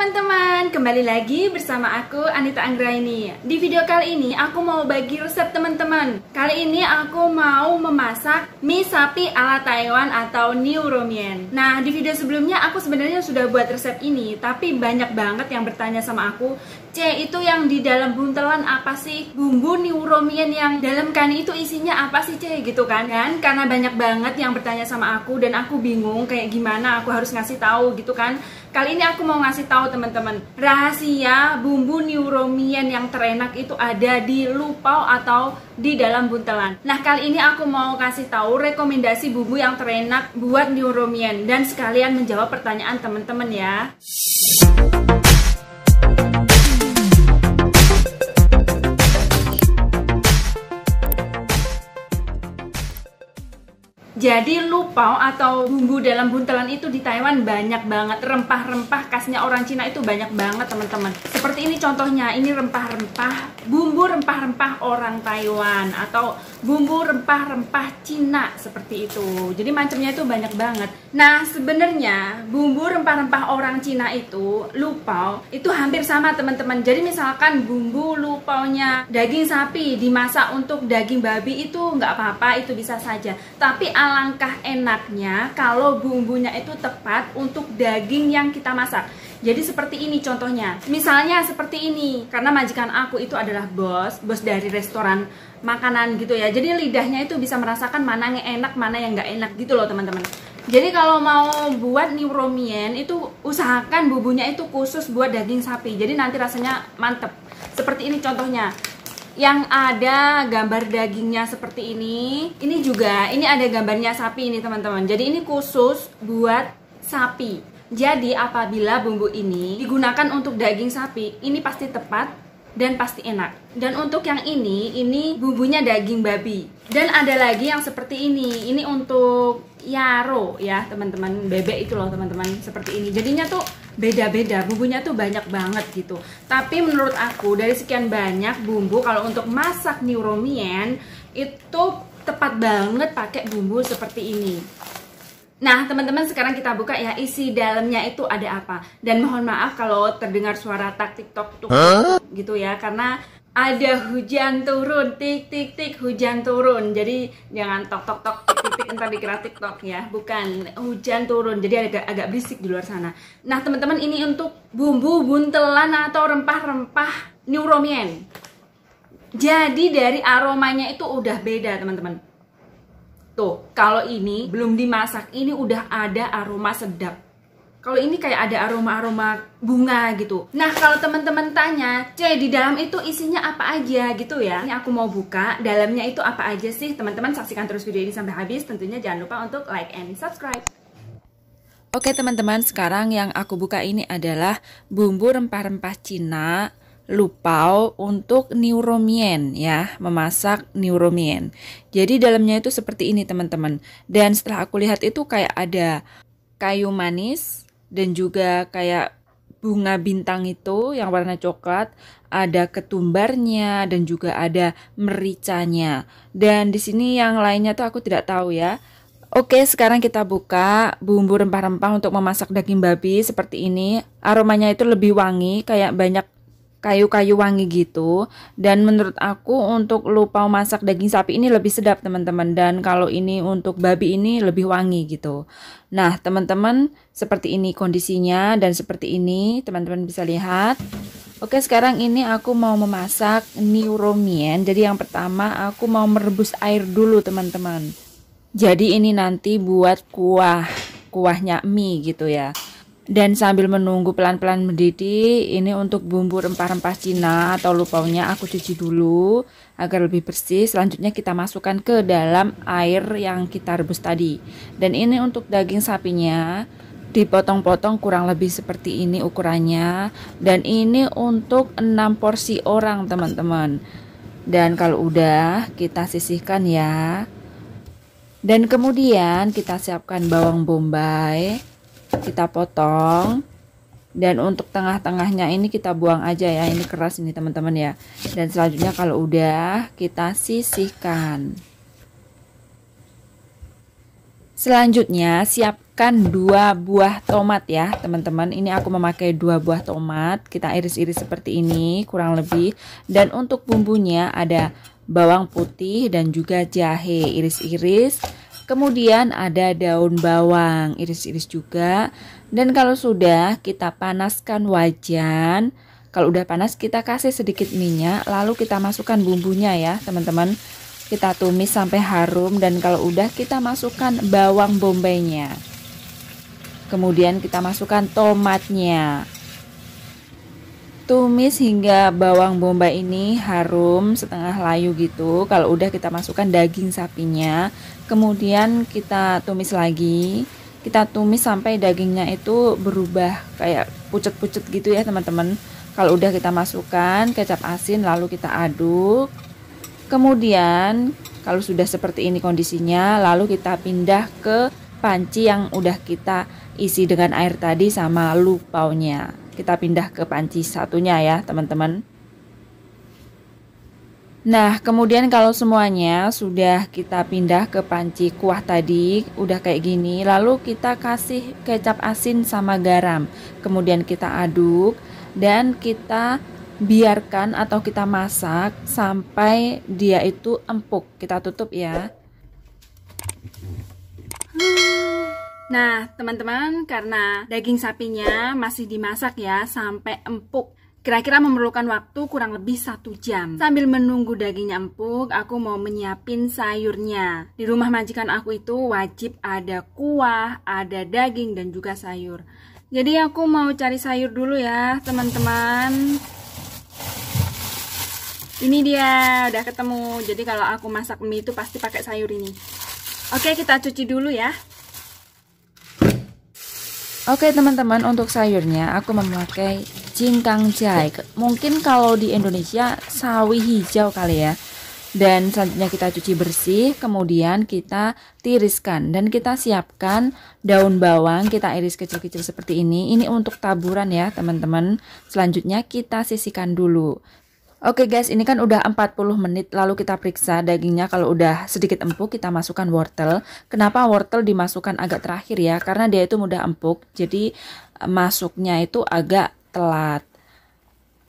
teman-teman, kembali lagi bersama aku Anita Anggraini. Di video kali ini aku mau bagi resep teman-teman. Kali ini aku mau memasak mie sapi ala Taiwan atau New Romian. Nah, di video sebelumnya aku sebenarnya sudah buat resep ini, tapi banyak banget yang bertanya sama aku, itu yang di dalam buntelan apa sih? Bumbu New Romian yang dalam kan itu isinya apa sih, gitu kan? Dan karena banyak banget yang bertanya sama aku dan aku bingung kayak gimana aku harus ngasih tahu gitu kan. Kali ini aku mau ngasih tahu teman-teman, rahasia bumbu New Romian yang terenak itu ada di lupau atau di dalam buntelan. Nah, kali ini aku mau kasih tahu rekomendasi bumbu yang terenak buat New Romian dan sekalian menjawab pertanyaan teman-teman ya. Jadi lupau atau bumbu dalam buntelan itu di Taiwan banyak banget. Rempah-rempah khasnya orang Cina itu banyak banget teman-teman. Seperti ini contohnya, ini rempah-rempah, bumbu rempah-rempah orang Taiwan atau bumbu rempah-rempah Cina seperti itu. Jadi macamnya itu banyak banget. Nah, sebenarnya bumbu rempah-rempah orang Cina itu, lupau, itu hampir sama teman-teman. Jadi misalkan bumbu lupaunya daging sapi dimasak untuk daging babi itu nggak apa-apa, itu bisa saja. Tapi alangkah enaknya kalau bumbunya itu tepat untuk daging yang kita masak. Jadi seperti ini contohnya. Misalnya seperti ini, karena majikan aku itu adalah bos dari restoran makanan gitu ya. Jadi lidahnya itu bisa merasakan mana yang enak, mana yang nggak enak gitu loh teman-teman. Jadi kalau mau buat New Romian itu usahakan bumbunya itu khusus buat daging sapi. Jadi nanti rasanya mantep. Seperti ini contohnya. Yang ada gambar dagingnya seperti ini. Ini juga, ini ada gambarnya sapi ini teman-teman. Jadi ini khusus buat sapi. Jadi apabila bumbu ini digunakan untuk daging sapi, ini pasti tepat dan pasti enak. Dan untuk yang ini bumbunya daging babi. Dan ada lagi yang seperti ini untuk yaro ya teman-teman, bebek itu loh teman-teman, seperti ini. Jadinya tuh beda-beda, bumbunya tuh banyak banget gitu. Tapi menurut aku dari sekian banyak bumbu, kalau untuk masak New Romian itu tepat banget pakai bumbu seperti ini. Nah teman-teman, sekarang kita buka ya isi dalamnya itu ada apa. Dan mohon maaf kalau terdengar suara tak tiktok gitu ya, karena ada hujan turun, tik tik tik, hujan turun. Jadi jangan tok tok tok tik tik tik entar dikira tiktok ya, bukan, hujan turun. Jadi agak berisik di luar sana. Nah teman-teman, ini untuk bumbu buntelan atau rempah-rempah New Romian. Jadi dari aromanya itu udah beda teman-teman. Tuh, kalau ini belum dimasak, ini udah ada aroma sedap. Kalau ini kayak ada aroma-aroma bunga gitu. Nah, kalau teman-teman tanya, di dalam itu isinya apa aja gitu ya. Ini aku mau buka, dalamnya itu apa aja sih? Teman-teman saksikan terus video ini sampai habis. Tentunya jangan lupa untuk like and subscribe. Oke teman-teman, sekarang yang aku buka ini adalah bumbu rempah-rempah Cina lupau untuk New Romian ya, memasak New Romian. Jadi dalamnya itu seperti ini teman-teman. Dan setelah aku lihat itu kayak ada kayu manis dan juga kayak bunga bintang itu yang warna coklat, ada ketumbarnya dan juga ada mericanya. Dan di sini yang lainnya tuh aku tidak tahu ya. Oke, sekarang kita buka bumbu rempah-rempah untuk memasak daging babi seperti ini. Aromanya itu lebih wangi, kayak banyak kayu-kayu wangi gitu. Dan menurut aku untuk lupau masak daging sapi ini lebih sedap teman-teman. Dan kalau ini untuk babi ini lebih wangi gitu. Nah teman-teman, seperti ini kondisinya dan seperti ini teman-teman bisa lihat. Oke, sekarang ini aku mau memasak New Romian. Jadi yang pertama aku mau merebus air dulu teman-teman. Jadi ini nanti buat kuahnya mie gitu ya. Dan sambil menunggu pelan-pelan mendidih, ini untuk bumbu rempah-rempah Cina atau lupaunya aku cuci dulu agar lebih bersih. Selanjutnya kita masukkan ke dalam air yang kita rebus tadi. Dan ini untuk daging sapinya dipotong-potong kurang lebih seperti ini ukurannya. Dan ini untuk 6 porsi orang teman-teman. Dan kalau udah kita sisihkan ya. Dan kemudian kita siapkan bawang bombay. Kita potong, dan untuk tengah-tengahnya ini kita buang aja ya, ini keras ini teman-teman ya. Dan selanjutnya kalau udah kita sisihkan. Selanjutnya siapkan 2 buah tomat ya teman-teman. Ini aku memakai 2 buah tomat. Kita iris-iris seperti ini kurang lebih. Dan untuk bumbunya ada bawang putih dan juga jahe iris-iris. Kemudian ada daun bawang iris-iris juga. Dan kalau sudah kita panaskan wajan. Kalau udah panas kita kasih sedikit minyak. Lalu kita masukkan bumbunya ya teman-teman. Kita tumis sampai harum dan kalau udah kita masukkan bawang bombaynya. Kemudian kita masukkan tomatnya. Tumis hingga bawang bombay ini harum setengah layu gitu. Kalau udah kita masukkan daging sapinya. Kemudian kita tumis lagi. Kita tumis sampai dagingnya itu berubah kayak pucet-pucet gitu ya teman-teman. Kalau udah kita masukkan kecap asin lalu kita aduk. Kemudian kalau sudah seperti ini kondisinya, lalu kita pindah ke panci yang udah kita isi dengan air tadi sama lupaunya. Kita pindah ke panci satunya ya teman-teman. Nah kemudian kalau semuanya sudah kita pindah ke panci kuah tadi, udah kayak gini, lalu kita kasih kecap asin sama garam. Kemudian kita aduk dan kita biarkan atau kita masak sampai dia itu empuk. Kita tutup ya. Nah teman-teman, karena daging sapinya masih dimasak ya sampai empuk, kira-kira memerlukan waktu kurang lebih 1 jam. Sambil menunggu dagingnya empuk, aku mau menyiapin sayurnya. Di rumah majikan aku itu wajib ada kuah, ada daging dan juga sayur. Jadi aku mau cari sayur dulu ya teman-teman. Ini dia, udah ketemu. Jadi kalau aku masak mie itu pasti pakai sayur ini. Oke, kita cuci dulu ya. Oke teman-teman, untuk sayurnya aku memakai cincang jai. Mungkin kalau di Indonesia sawi hijau kali ya. Dan selanjutnya kita cuci bersih, kemudian kita tiriskan dan kita siapkan daun bawang, kita iris kecil-kecil seperti ini. Ini untuk taburan ya teman-teman. Selanjutnya kita sisihkan dulu. Oke guys, ini kan udah 40 menit, lalu kita periksa dagingnya. Kalau udah sedikit empuk kita masukkan wortel. Kenapa wortel dimasukkan agak terakhir ya? Karena dia itu mudah empuk, jadi masuknya itu agak telat.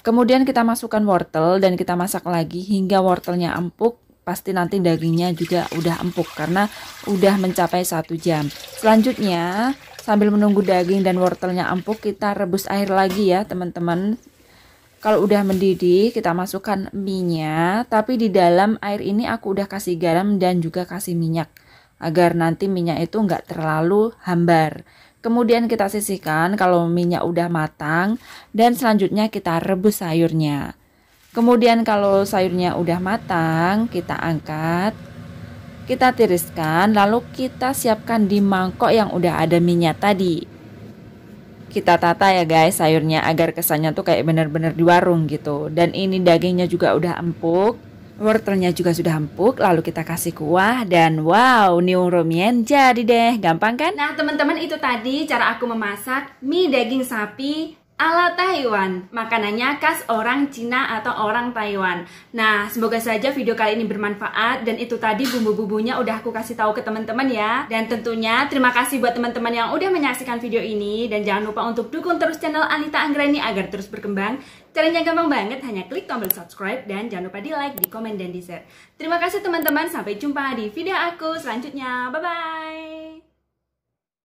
Kemudian kita masukkan wortel dan kita masak lagi hingga wortelnya empuk. Pasti nanti dagingnya juga udah empuk karena udah mencapai 1 jam. Selanjutnya sambil menunggu daging dan wortelnya empuk, kita rebus air lagi ya teman-teman. Kalau udah mendidih kita masukkan minyak, tapi di dalam air ini aku udah kasih garam dan juga kasih minyak agar nanti minyak itu nggak terlalu hambar. Kemudian kita sisihkan kalau minyak udah matang dan selanjutnya kita rebus sayurnya. Kemudian kalau sayurnya udah matang kita angkat, kita tiriskan lalu kita siapkan di mangkok yang udah ada minyak tadi. Kita tata ya guys sayurnya agar kesannya tuh kayak bener-bener di warung gitu. Dan ini dagingnya juga udah empuk, wortelnya juga sudah empuk. Lalu kita kasih kuah dan wow, new romien jadi deh. Gampang kan? Nah teman-teman, itu tadi cara aku memasak mie daging sapi ala Taiwan. Makanannya khas orang Cina atau orang Taiwan. Nah, semoga saja video kali ini bermanfaat. Dan itu tadi bumbu-bumbunya udah aku kasih tahu ke teman-teman ya. Dan tentunya terima kasih buat teman-teman yang udah menyaksikan video ini. Dan jangan lupa untuk dukung terus channel Anita Anggreni agar terus berkembang. Caranya gampang banget, hanya klik tombol subscribe. Dan jangan lupa di like, di komen, dan di share. Terima kasih teman-teman, sampai jumpa di video aku selanjutnya. Bye-bye.